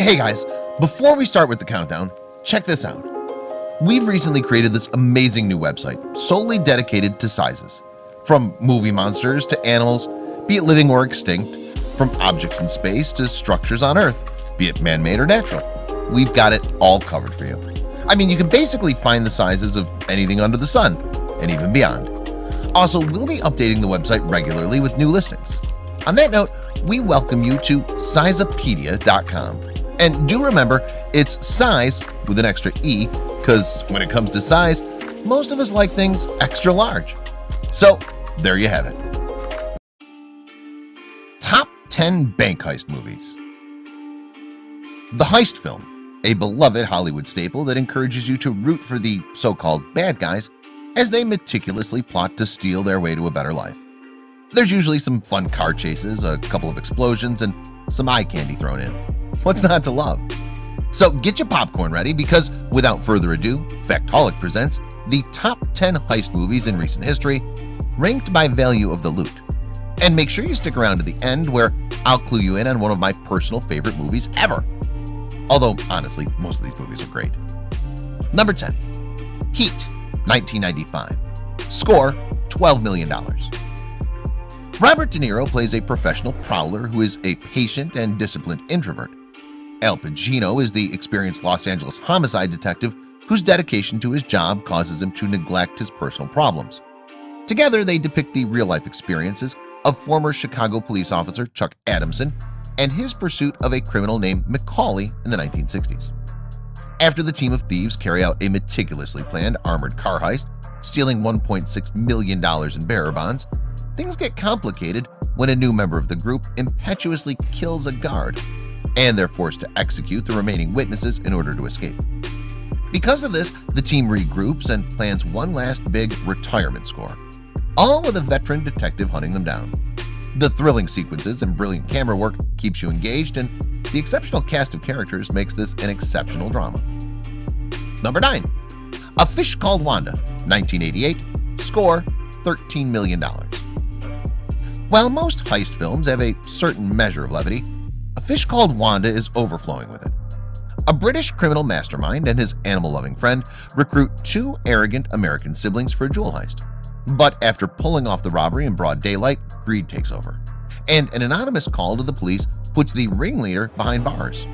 Hey guys, before we start with the countdown, check this out. We've recently created this amazing new website solely dedicated to sizes. From movie monsters to animals, be it living or extinct, from objects in space to structures on Earth, be it man-made or natural. We've got it all covered for you. I mean, you can basically find the sizes of anything under the sun and even beyond. Also, we'll be updating the website regularly with new listings. On that note, we welcome you to Sizeopedia.com. And do remember, it's size with an extra E, because when it comes to size, most of us like things extra large. So there you have it. Top 10 Bank Heist Movies. The heist film, a beloved Hollywood staple that encourages you to root for the so-called bad guys as they meticulously plot to steal their way to a better life. There's usually some fun car chases, a couple of explosions, and some eye candy thrown in. What's not to love? So get your popcorn ready, because without further ado, Factaholic presents the top 10 heist movies in recent history, ranked by value of the loot. And make sure you stick around to the end, where I'll clue you in on one of my personal favorite movies ever. Although, honestly, most of these movies are great. Number 10. Heat, 1995. Score, $12 million. Robert De Niro plays a professional prowler who is a patient and disciplined introvert. Al Pacino is the experienced Los Angeles homicide detective whose dedication to his job causes him to neglect his personal problems. Together, they depict the real-life experiences of former Chicago police officer Chuck Adamson and his pursuit of a criminal named McCauley in the 1960s. After the team of thieves carry out a meticulously planned armored car heist, stealing $1.6 million in bearer bonds, things get complicated when a new member of the group impetuously kills a guard, and they're forced to execute the remaining witnesses in order to escape. Because of this, the team regroups and plans one last big retirement score, all with a veteran detective hunting them down. The thrilling sequences and brilliant camera work keeps you engaged, and the exceptional cast of characters makes this an exceptional drama. Number 9. A Fish Called Wanda, 1988. Score, $13 million. While most heist films have a certain measure of levity, A Fish Called Wanda is overflowing with it. A British criminal mastermind and his animal-loving friend recruit two arrogant American siblings for a jewel heist. But after pulling off the robbery in broad daylight, greed takes over, and an anonymous call to the police puts the ringleader behind bars.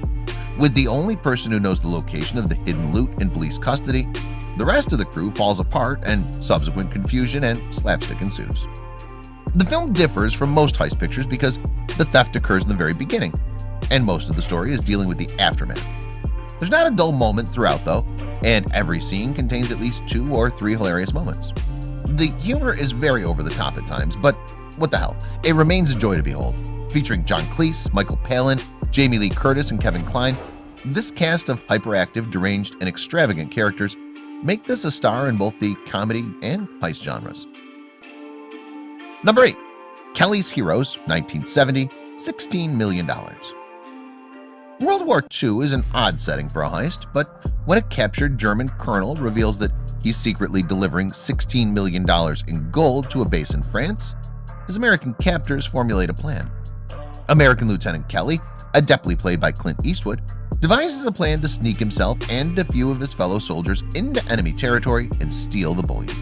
With the only person who knows the location of the hidden loot in police custody, the rest of the crew falls apart and subsequent confusion and slapstick ensues. The film differs from most heist pictures because the theft occurs in the very beginning, and most of the story is dealing with the aftermath. There's not a dull moment throughout, though, and every scene contains at least 2 or 3 hilarious moments. The humor is very over the top at times, but what the hell, it remains a joy to behold. Featuring John Cleese, Michael Palin, Jamie Lee Curtis, and Kevin Kline, this cast of hyperactive, deranged, and extravagant characters make this a star in both the comedy and heist genres. Number 8. Kelly's Heroes, 1970, $16 million. World War II is an odd setting for a heist, but when a captured German colonel reveals that he's secretly delivering $16 million in gold to a base in France, his American captors formulate a plan. American Lieutenant Kelly, adeptly played by Clint Eastwood, devises a plan to sneak himself and a few of his fellow soldiers into enemy territory and steal the bullion.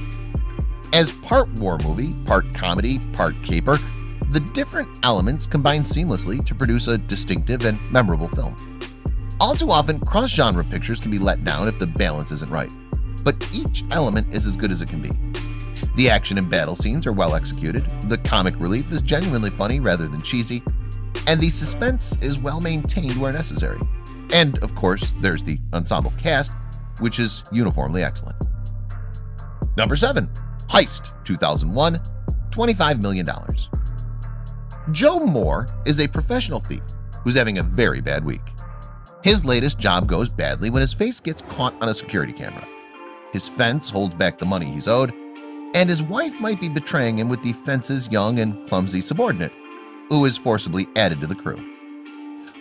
As part war movie, part comedy, part caper, the different elements combine seamlessly to produce a distinctive and memorable film. All too often, cross-genre pictures can be let down if the balance isn't right, but each element is as good as it can be. The action and battle scenes are well executed, the comic relief is genuinely funny rather than cheesy, and the suspense is well maintained where necessary. And, of course, there's the ensemble cast, which is uniformly excellent. Number 7. Heist, 2001, $25 million. Joe Moore is a professional thief who's having a very bad week. His latest job goes badly when his face gets caught on a security camera. His fence holds back the money he's owed, and his wife might be betraying him with the fence's young and clumsy subordinate, who is forcibly added to the crew.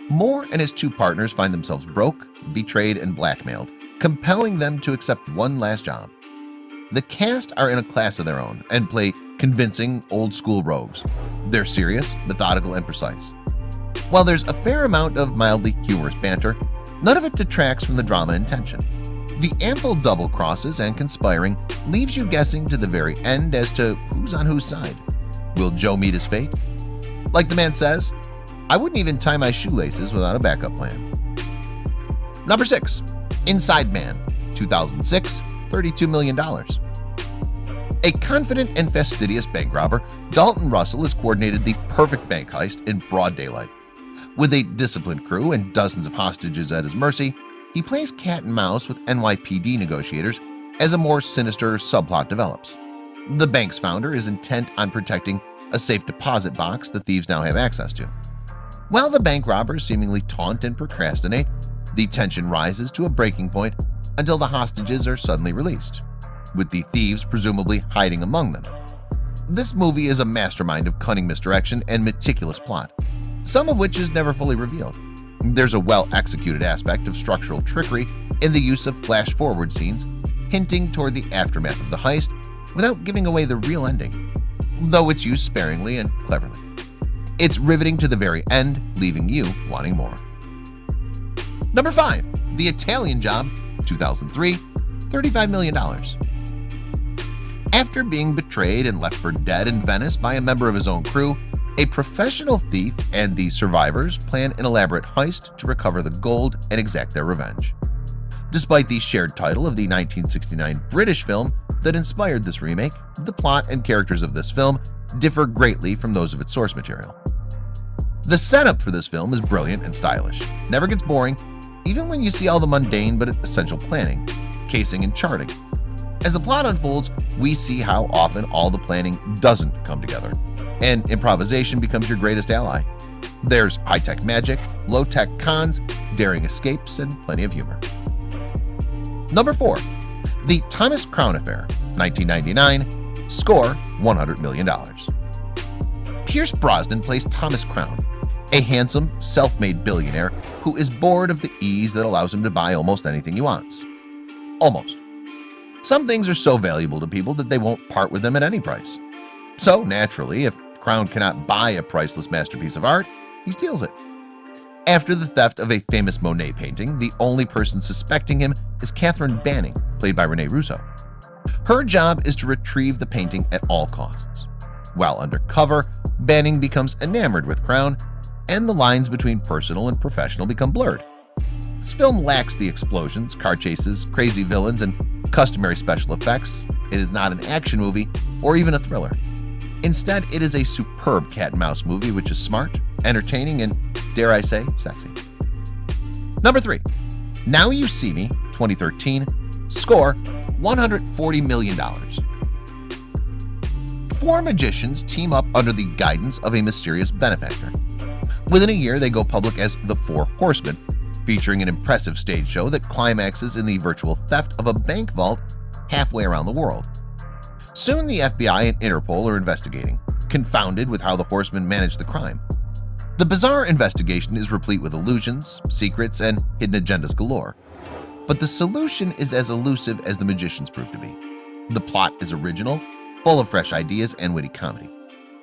Moore and his 2 partners find themselves broke, betrayed, and blackmailed, compelling them to accept one last job. The cast are in a class of their own and play convincing old-school rogues. They're serious, methodical, and precise. While there's a fair amount of mildly humorous banter, none of it detracts from the drama and tension. The ample double crosses and conspiring leaves you guessing to the very end as to who's on whose side. Will Joe meet his fate? Like the man says, I wouldn't even tie my shoelaces without a backup plan. Number 6. Inside Man, 2006, $32 million. A confident and fastidious bank robber, Dalton Russell has coordinated the perfect bank heist in broad daylight. With a disciplined crew and dozens of hostages at his mercy, he plays cat and mouse with NYPD negotiators as a more sinister subplot develops. The bank's founder is intent on protecting a safe deposit box the thieves now have access to. While the bank robbers seemingly taunt and procrastinate, the tension rises to a breaking point until the hostages are suddenly released, with the thieves presumably hiding among them. This movie is a mastermind of cunning misdirection and meticulous plot, some of which is never fully revealed. There's a well-executed aspect of structural trickery in the use of flash-forward scenes, hinting toward the aftermath of the heist without giving away the real ending, though it's used sparingly and cleverly. It's riveting to the very end, leaving you wanting more. Number 5. The Italian Job, 2003, $35 million. After being betrayed and left for dead in Venice by a member of his own crew, a professional thief and the survivors plan an elaborate heist to recover the gold and exact their revenge. Despite the shared title of the 1969 British film that inspired this remake, the plot and characters of this film differ greatly from those of its source material. The setup for this film is brilliant and stylish, never gets boring, even when you see all the mundane but essential planning, casing, and charting. As the plot unfolds, we see how often all the planning doesn't come together, and improvisation becomes your greatest ally. There's high-tech magic, low-tech cons, daring escapes, and plenty of humor. Number 4. The Thomas Crown Affair, 1999, score $100 million. Pierce Brosnan plays Thomas Crown, a handsome, self-made billionaire who is bored of the ease that allows him to buy almost anything he wants. Almost. Some things are so valuable to people that they won't part with them at any price. So naturally, if Crown cannot buy a priceless masterpiece of art, he steals it. After the theft of a famous Monet painting, the only person suspecting him is Catherine Banning, played by Rene Russo. Her job is to retrieve the painting at all costs. While undercover, Banning becomes enamored with Crown, and the lines between personal and professional become blurred. This film lacks the explosions, car chases, crazy villains, and customary special effects. It is not an action movie or even a thriller. Instead, it is a superb cat and mouse movie which is smart, entertaining, and, dare I say, sexy. Number 3. Now You See Me, 2013, score $140 million. 4 magicians team up under the guidance of a mysterious benefactor. Within a year, they go public as the Four Horsemen, featuring an impressive stage show that climaxes in the virtual theft of a bank vault halfway around the world. Soon, the FBI and Interpol are investigating, confounded with how the horsemen managed the crime. The bizarre investigation is replete with illusions, secrets, and hidden agendas galore. But the solution is as elusive as the magicians prove to be. The plot is original, full of fresh ideas and witty comedy.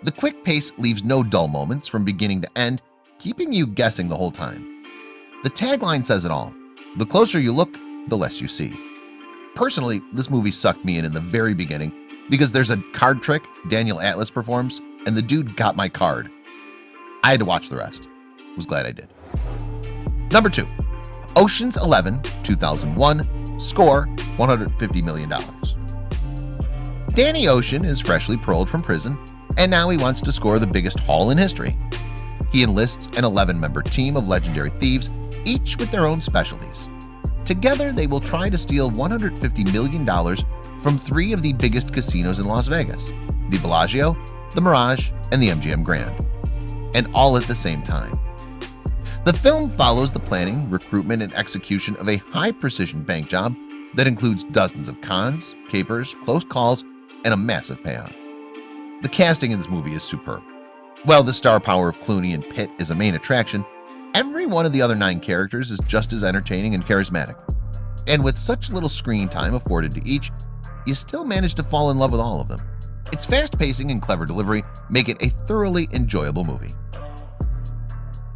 The quick pace leaves no dull moments from beginning to end, keeping you guessing the whole time. The tagline says it all: the closer you look, the less you see. Personally, this movie sucked me in the very beginning because there's a card trick Daniel Atlas performs, and the dude got my card. I had to watch the rest. Was glad I did. Number 2. Ocean's 11, 2001, score $150 million. Danny Ocean is freshly paroled from prison, and now he wants to score the biggest haul in history. He enlists an 11-member team of legendary thieves, each with their own specialties. Together, they will try to steal $150 million from 3 of the biggest casinos in Las Vegas: the Bellagio, the Mirage, and the MGM Grand, and all at the same time. The film follows the planning, recruitment, and execution of a high-precision bank job that includes dozens of cons, capers, close calls, and a massive payout. The casting in this movie is superb. While the star power of Clooney and Pitt is a main attraction, every one of the other 9 characters is just as entertaining and charismatic. And with such little screen time afforded to each, you still manage to fall in love with all of them. Its fast pacing and clever delivery make it a thoroughly enjoyable movie.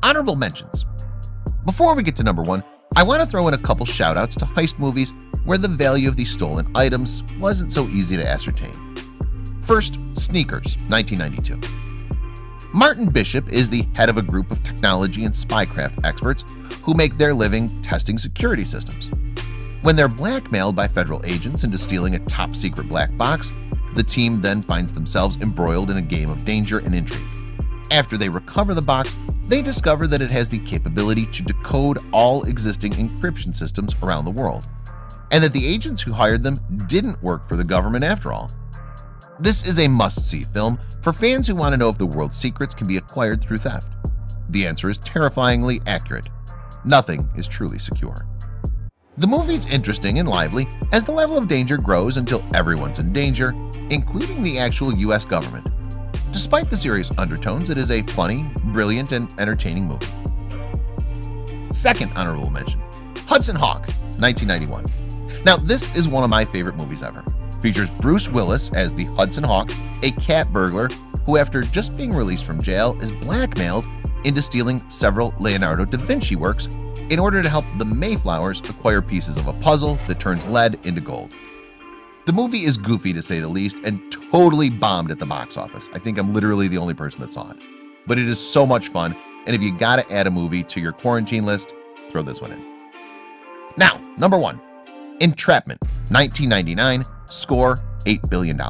Honorable mentions. Before we get to number 1, I want to throw in a couple shoutouts to heist movies where the value of these stolen items wasn't so easy to ascertain. First, Sneakers, 1992. Martin Bishop is the head of a group of technology and spycraft experts who make their living testing security systems. When they're blackmailed by federal agents into stealing a top-secret black box, the team then finds themselves embroiled in a game of danger and intrigue. After they recover the box, they discover that it has the capability to decode all existing encryption systems around the world, and that the agents who hired them didn't work for the government after all. This is a must-see film for fans who want to know if the world's secrets can be acquired through theft. The answer is terrifyingly accurate. Nothing is truly secure. The movie's interesting and lively as the level of danger grows until everyone's in danger, including the actual US government. Despite the serious undertones, it is a funny, brilliant, and entertaining movie. Second honorable mention, Hudson Hawk, 1991. Now, this is one of my favorite movies ever. Features Bruce Willis as the Hudson Hawk, a cat burglar who, after just being released from jail, is blackmailed into stealing several Leonardo da Vinci works in order to help the Mayflowers acquire pieces of a puzzle that turns lead into gold. The movie is goofy to say the least and totally bombed at the box office. I think I'm literally the only person that saw it. But it is so much fun, and if you gotta add a movie to your quarantine list, throw this one in. Now, number 1. Entrapment, 1999, score $8 billion.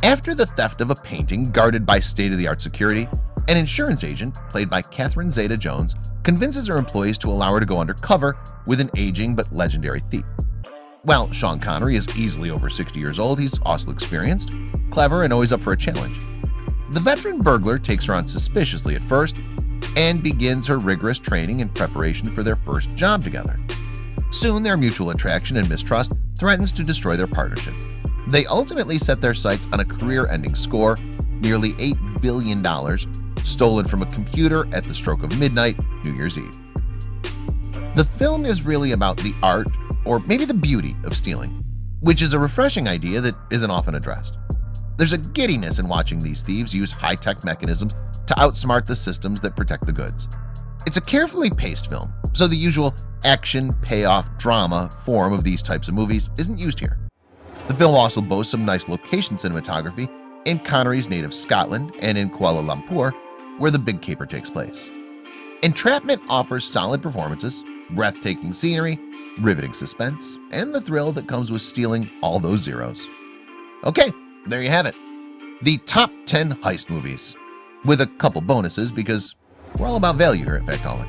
After the theft of a painting guarded by state-of-the-art security, an insurance agent, played by Catherine Zeta-Jones, convinces her employees to allow her to go undercover with an aging but legendary thief. While Sean Connery is easily over 60 years old, he's also experienced, clever, and always up for a challenge. The veteran burglar takes her on suspiciously at first and begins her rigorous training and preparation for their first job together. Soon, their mutual attraction and mistrust threatens to destroy their partnership. They ultimately set their sights on a career-ending score, nearly $8 billion, stolen from a computer at the stroke of midnight, New Year's Eve. The film is really about the art, or maybe the beauty, of stealing, which is a refreshing idea that isn't often addressed. There's a giddiness in watching these thieves use high-tech mechanisms to outsmart the systems that protect the goods. It's a carefully paced film, so the usual action, payoff, drama form of these types of movies isn't used here. The film also boasts some nice location cinematography in Connery's native Scotland and in Kuala Lumpur, where the big caper takes place. Entrapment offers solid performances, breathtaking scenery, riveting suspense, and the thrill that comes with stealing all those zeros. Okay, there you have it. The top 10 heist movies, with a couple bonuses because we're all about value here at Factaholic.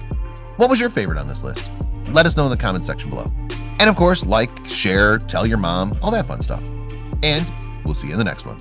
What was your favorite on this list? Let us know in the comment section below. And of course, like, share, tell your mom, all that fun stuff. And we'll see you in the next one.